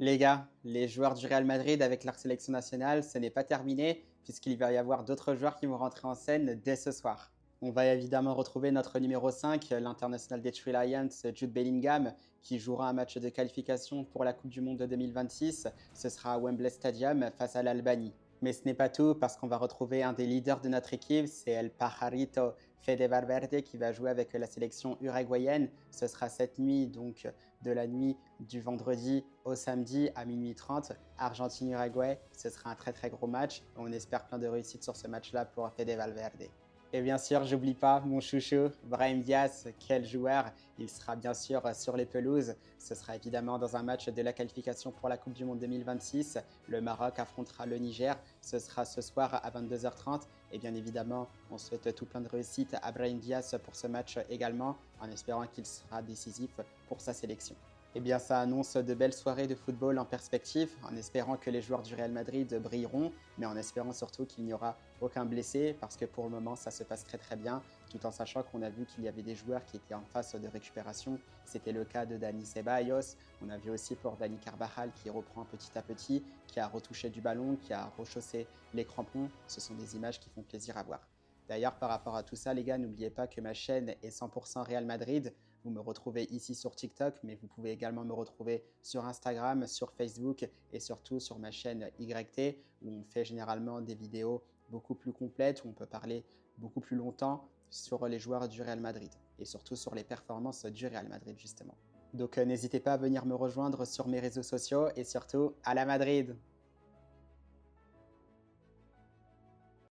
Les gars, les joueurs du Real Madrid avec leur sélection nationale, ce n'est pas terminé puisqu'il va y avoir d'autres joueurs qui vont rentrer en scène dès ce soir. On va évidemment retrouver notre numéro 5, l'international des Three Lions, Jude Bellingham, qui jouera un match de qualification pour la Coupe du Monde de 2026. Ce sera à Wembley Stadium face à l'Albanie. Mais ce n'est pas tout parce qu'on va retrouver un des leaders de notre équipe, c'est El Pajarito Fede Valverde qui va jouer avec la sélection uruguayenne. Ce sera cette nuit, donc de la nuit du vendredi au samedi à minuit 30, Argentine-Uruguay. Ce sera un très très gros match. On espère plein de réussite sur ce match-là pour Fede Valverde. Et bien sûr, j'oublie pas mon chouchou, Brahim Diaz, quel joueur. Il sera bien sûr sur les pelouses. Ce sera évidemment dans un match de la qualification pour la Coupe du Monde 2026. Le Maroc affrontera le Niger. Ce sera ce soir à 22h30. Et bien évidemment, on souhaite tout plein de réussite à Brahim Diaz pour ce match également, en espérant qu'il sera décisif pour sa sélection. Eh bien, ça annonce de belles soirées de football en perspective, en espérant que les joueurs du Real Madrid brilleront, mais en espérant surtout qu'il n'y aura aucun blessé, parce que pour le moment, ça se passe très très bien, tout en sachant qu'on a vu qu'il y avait des joueurs qui étaient en phase de récupération. C'était le cas de Dani Ceballos, on a vu aussi pour Dani Carvajal qui reprend petit à petit, qui a retouché du ballon, qui a rechaussé les crampons. Ce sont des images qui font plaisir à voir. D'ailleurs, par rapport à tout ça, les gars, n'oubliez pas que ma chaîne est 100% Real Madrid. Vous me retrouvez ici sur TikTok, mais vous pouvez également me retrouver sur Instagram, sur Facebook et surtout sur ma chaîne YT, où on fait généralement des vidéos beaucoup plus complètes, où on peut parler beaucoup plus longtemps sur les joueurs du Real Madrid et surtout sur les performances du Real Madrid, justement. Donc n'hésitez pas à venir me rejoindre sur mes réseaux sociaux et surtout à la Madrid!